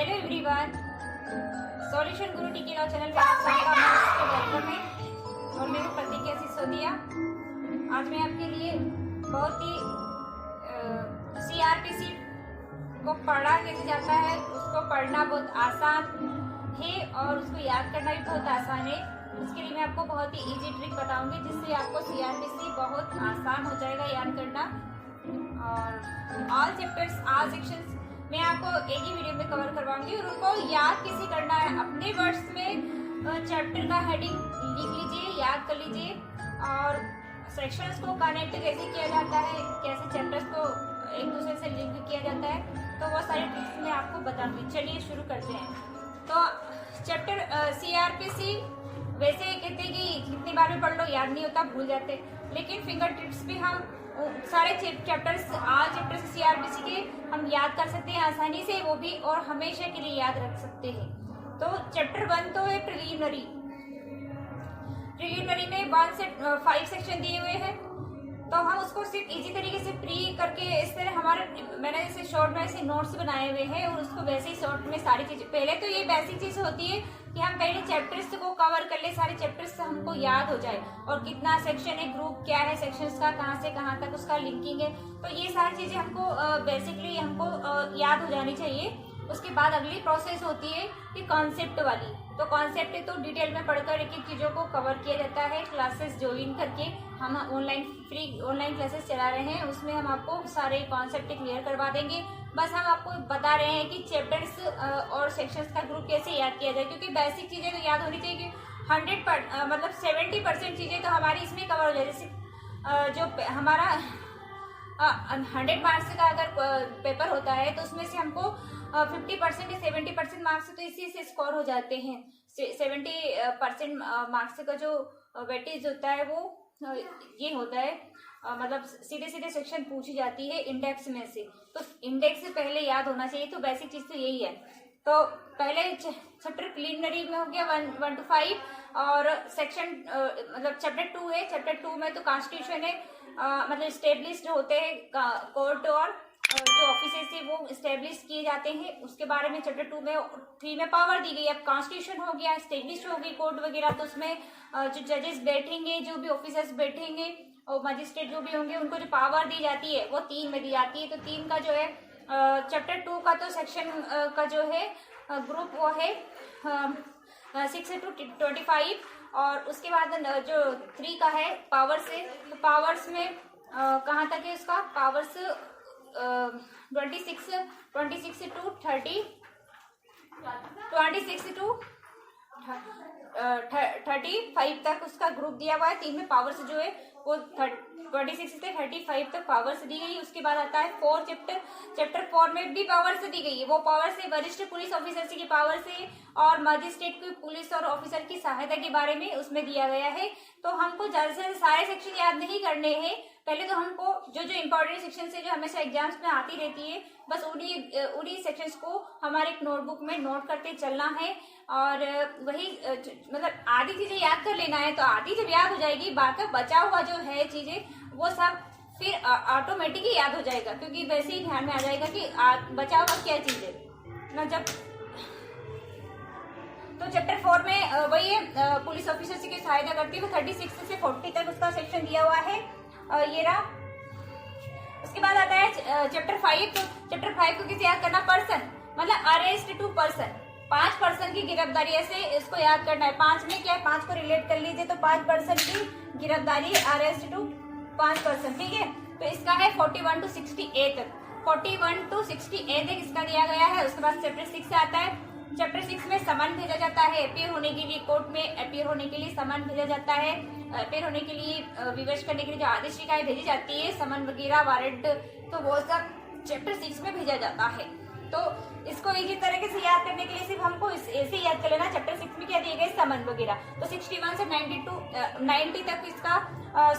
Hello everyone, solution गुरु टीके law channel पे आप सबका मोस्ट वेलकम है और मैं हूं प्रतिज्ञा सिसोदिया। आज मैं आपके लिए बहुत ही सीआरपीसी को पढ़ा कैसे जाता है, उसको पढ़ना बहुत आसान है और उसको याद करना भी बहुत आसान है। उसके लिए मैं आपको बहुत ही इजी ट्रिक बताऊंगी जिससे आपको सीआरपीसी बहुत आसान हो जाएगा याद करना। और ऑल चैप्टर्स, ऑल सेक्शंस मैं आपको एक ही वीडियो में कवर करवाऊंगी और उनको याद कैसे करना है। अपने वर्ड्स में चैप्टर का हेडिंग लिख लीजिए, याद कर लीजिए और सेक्शंस को कनेक्ट कैसे किया जाता है, कैसे चैप्टर्स को एक दूसरे से लिंक किया जाता है, तो वो सारी ट्रिक्स मैं आपको बताऊंगी। चलिए शुरू करते हैं। तो चैप्टर सीआरपीसी वैसे कहते हैं कि कितनी बार में पढ़ लो याद नहीं होता, भूल जाते, लेकिन फिंगर टिप्स भी हम सारे चैप्टर्स, ऑल चैप्टर्स सीआरपीसी के हम याद कर सकते हैं आसानी से, वो भी और हमेशा के लिए याद रख सकते हैं। तो चैप्टर 1 तो है प्रिलिमिनरी। प्रिलिमिनरी में 1 से 5 सेक्शन दिए हुए हैं, तो हम उसको सिर्फ इजी तरीके से प्री करके इस तरह हमारे मैंने जैसे शॉर्ट में ऐसे नोट्स बनाए हुए हैं और उसको वैसे ही शॉर्ट में सारी चीजें, पहले तो ये बेसिक चीज होती है कि हम पहले चैप्टर्स को कवर कर ले, सारे चैप्टर्स हमको याद हो जाए और कितना सेक्शन है, ग्रुप क्या है, सेक्शंस का कहाँ से कहाँ तक उसका लिंकिंग है, तो ये सारी चीजें हमको बेसिकली हमको याद हो जानी चाहिए। उसके बाद अगली प्रोसेस होती है कि कॉन्सेप्ट वाली। तो कॉन्सेप्ट तो डिटेल में पढ़कर एक एक चीजों को कवर किया जाता है। क्लासेस ज्वाइन करके हम ऑनलाइन क्लासेस चला रहे हैं, उसमें हम आपको सारे कॉन्सेप्ट क्लियर करवा देंगे। बस हम आपको बता रहे हैं कि चैप्टर्स और सेक्शंस का ग्रुप कैसे याद किया जाए, क्योंकि बेसिक चीजें तो याद होनी चाहिए कि 70% चीजें तो हमारी इसमें कवर हो जाए। जैसे जो हमारा 100 मार्क्स का अगर पेपर होता है तो उसमें से हमको 50% या 70% मार्क्स तो इसी से स्कोर हो जाते हैं। 70% मार्क्स का जो वेटेज होता है वो ये होता है, मतलब सीधे सीधे सेक्शन पूछी जाती है इंडेक्स में से, तो इंडेक्स से पहले याद होना चाहिए। तो बेसिक चीज तो यही है। तो पहले चैप्टर प्रिलिमिनरी में हो गया 1 to 5 और सेक्शन मतलब चैप्टर 2 है। चैप्टर 2 में तो कॉन्स्टिट्यूशन है, मतलब स्टेब्लिश जो होते हैं कोर्ट और जो ऑफिसेस है वो स्टेब्लिश किए जाते हैं, उसके बारे में चैप्टर 3 में पावर दी गई। अब कॉन्स्टिट्यूशन हो गया, स्टेब्लिश हो गई कोर्ट वगैरह, तो उसमें जो जजेस बैठेंगे, जो भी ऑफिसर्स बैठेंगे और मजिस्ट्रेट जो भी होंगे, उनको जो पावर दी जाती है वो 3 में दी जाती है। तो 3 का जो है चैप्टर 2 का तो सेक्शन का जो है ग्रुप वो है 6 to 25 और उसके बाद जो 3 का है पावर्स है। तो पावर्स में कहाँ तक है उसका पावर्स 26 to 30, 26 to 35 तक उसका ग्रुप दिया हुआ है। 3 में पावर्स जो है वो 26 से 35 तक पावर्स दी गई। उसके बाद आता है 4 चैप्टर 4 में भी पावर्स दी गई है। वो पावर्स है वरिष्ठ पुलिस ऑफिसर की पावर्स है और मजिस्ट्रेट की पुलिस और ऑफिसर की सहायता के बारे में उसमें दिया गया है। तो हमको ज्यादा से सारे सेक्शन याद नहीं करने हैं, पहले तो हमको जो जो इम्पोर्टेंट सेक्शन है जो हमेशा एग्जाम्स में आती रहती है, बस उन्हीं सेक्शंस को हमारे एक नोटबुक में नोट करते चलना है और वही मतलब आधी चीजें याद कर लेना है। तो आधी जब याद हो जाएगी, बाकी बचा हुआ जो है चीजें वो सब फिर ऑटोमेटिकली याद हो जाएगा, क्योंकि वैसे ही ध्यान में आ जाएगा कि बचा हुआ क्या चीज है ना। जब तो चैप्टर 4 में वही है पुलिस ऑफिसर की सहायता करती है, वो 36 से 40 तक उसका सेक्शन दिया हुआ है। ये रहा। उसके बाद आता है चैप्टर 5। तो चैप्टर 5 को किसे याद करना, पर्सन, मतलब अरेस्ट टू पर्सन, 5 पर्सन की गिरफ्तारी, ऐसे इसको याद करना है। 5 में क्या है, 5 को रिलेट कर लीजिए, तो 5 पर्सन की गिरफ्तारी, अरेस्ट टू 5 पर्सन, ठीक है। तो इसका है 41 to 68 तक, 41 to 68 तक इसका दिया गया है। उसके बाद चैप्टर 6 आता है। चैप्टर 6 में समन भेजा जाता है, अपियर होने के लिए कोर्ट में अपियर होने के लिए समन भेजा जाता है। अपियर होने के लिए विवश करने के लिए जो आदेशिकाएं भेजी जाती है, समन वगैरह, वारंट, तो वो सब चैप्टर 6 में भेजा जाता है। तो इसको इसी तरीके से याद करने के लिए सिर्फ हमको ऐसे ही याद कर लेना। चैप्टर 6 में क्या दिए गए, समन वगैरह। तो 61 से 90 तक इसका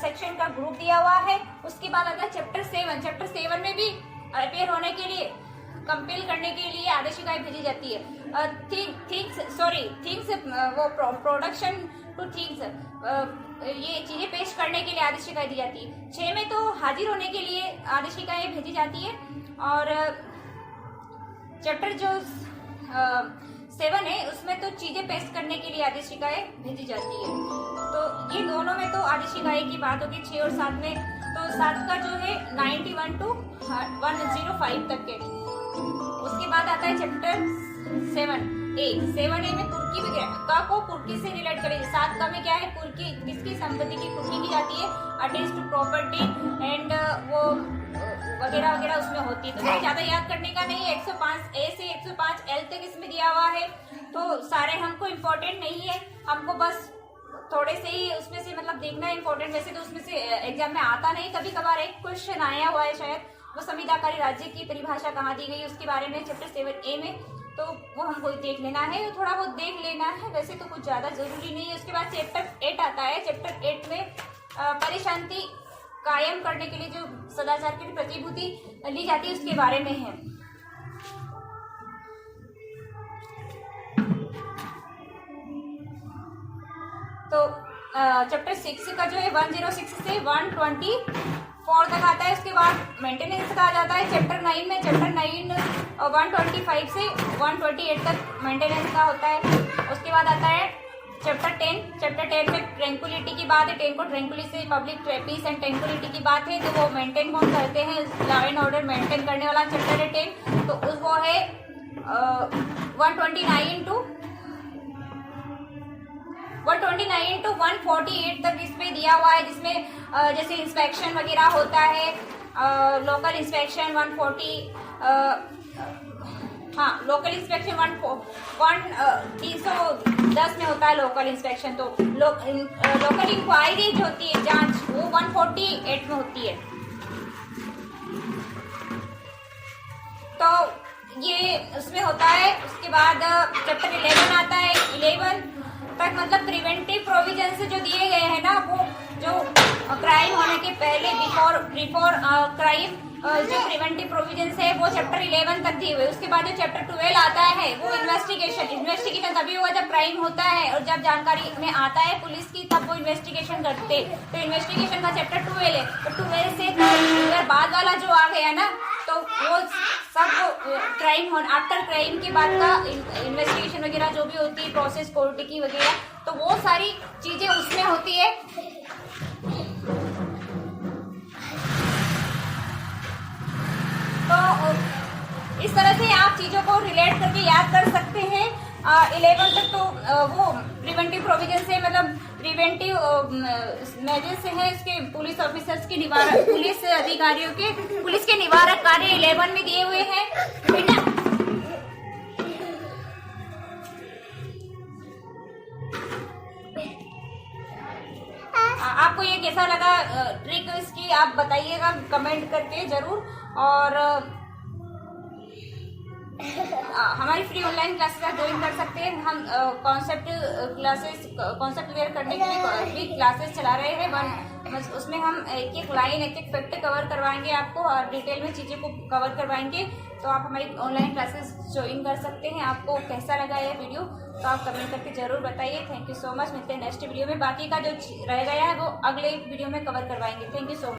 सेक्शन का ग्रुप दिया हुआ है। उसके बाद आता है चैप्टर 7। चैप्टर 7 में भी अपियर होने के लिए, कंपेल करने के लिए आदेशिकाएं भेजी जाती है। थिंग्स वो प्रोडक्शन टू थिंग्स, ये चीजें पेश करने के लिए आदेशिकाएं दी जाती है। 6 में तो हाजिर होने के लिए आदेशिकाएं भेजी जाती है। और चैप्टर जो 7 है उसमें तो चीजें पेस्ट करने के लिए आदेशिकाएं भेजी जाती है। तो ये दोनों में तो आदेशिकाएं की बात होगी 6 और 7 में। तो 7 का जो है 91 to 105 तक के। उसके बाद आता है चैप्टर 7A में कुर्की का को कुर्की से रिलेट करेंगे। 7 का में क्या है, कुर्की किसकी संपत्ति की कुर्की की जाती है, अटेस्ट टू प्रॉपर्टी एंड वो वगैरह वगैरह उसमें होती है। तो ज्यादा याद करने का नहीं है। 105A से 105L तक इसमें दिया हुआ है, तो सारे हमको इम्पोर्टेंट नहीं है, हमको बस थोड़े से ही उसमें से मतलब देखना है इम्पोर्टेंट। वैसे तो उसमें से एग्जाम में आता नहीं, कभी कभार एक क्वेश्चन आया हुआ है शायद, वो संविधाकारी राज्य की परिभाषा कहाँ दी गई उसके बारे में चैप्टर 7A में, तो वो हमको देख लेना है, थोड़ा बहुत देख लेना है, वैसे तो कुछ ज्यादा जरूरी नहीं है। उसके बाद चैप्टर 8 आता है। चैप्टर 8 में परिशांति कायम करने के लिए जो सदाचार की प्रतिभूति ली जाती है उसके बारे में है। तो चैप्टर 6 का जो है 106 से 124 तक आता है। उसके बाद मेंटेनेंस का आ जाता है चैप्टर 9 में। चैप्टर 9 125 से 128 तक मेंटेनेंस का होता है। उसके बाद आता है चैप्टर 10। चैप्टर 10 में ट्रैंक्विलिटी की बात है, टेन को ट्रैंक्विलिटी से पब्लिक पीस एंड ट्रैंक्विलिटी की बात है, तो वो मेंटेन कौन करते हैं, लॉ एंड ऑर्डर मेंटेन करने वाला चैप्टर है 10। तो उस वो है 129 to 148 तक इसमें दिया हुआ है, जिसमें जैसे इंस्पेक्शन वगैरह होता है, लोकल इंस्पेक्शन 140 हाँ लोकल इंस्पेक्शन 310 में होता है लोकल इंस्पेक्शन। तो लोकल इंक्वायरी जो होती है जांच, वो 148 में होती है। तो ये उसमें होता है। उसके बाद चैप्टर 11 आता है। 11 तक मतलब प्रिवेंटिव प्रोविजन से जो दिए गए हैं ना, वो जो क्राइम होने के पहले बिफोर क्राइम जो प्रिवेंटिव प्रोविजन है वो चैप्टर 11 तक दिए हुए। उसके बाद जो चैप्टर 12 आता है वो इन्वेस्टिगेशन तभी होगा जब क्राइम होता है और जब जानकारी में आता है पुलिस की, तब वो इन्वेस्टिगेशन करते। तो इन्वेस्टिगेशन का चैप्टर 12 है। तो 12 से अगर बाद वाला जो आ गया ना, तो वो सब क्राइम आफ्टर क्राइम के बाद का इन्वेस्टिगेशन वगैरह जो भी होती है, प्रोसेस कोर्ट की वगैरह, तो वो सारी चीजें उसमें होती है। तो इस तरह से आप चीजों को रिलेट करके याद कर सकते हैं। 11 तक तो वो प्रिवेंटिव प्रोविजन से मतलब प्रिवेंटिव मेजर से है, इसके पुलिस ऑफिसर्स के निवारक, पुलिस अधिकारियों के पुलिस के निवारक कार्य 11 में दिए हुए हैं। बेटा आपको ये कैसा लगा ट्रिक इसकी, आप बताइएगा कमेंट करके जरूर। और हमारी फ्री ऑनलाइन क्लासेस आप ज्वाइन कर सकते हैं। हम कॉन्सेप्ट क्लियर करने के लिए भी क्लासेस चला रहे हैं। उसमें हम एक एक लाइन, एक एक फैक्ट कवर करवाएंगे आपको और डिटेल में चीजें को कवर करवाएंगे। तो आप हमारी ऑनलाइन क्लासेस ज्वाइन कर सकते हैं। आपको कैसा लगा ये वीडियो तो आप कमेंट करके जरूर बताइए। Thank you so much. मिलते हैं नेक्स्ट वीडियो में। बाकी का जो रह गया है वो अगले वीडियो में कवर करवाएंगे। Thank you so much.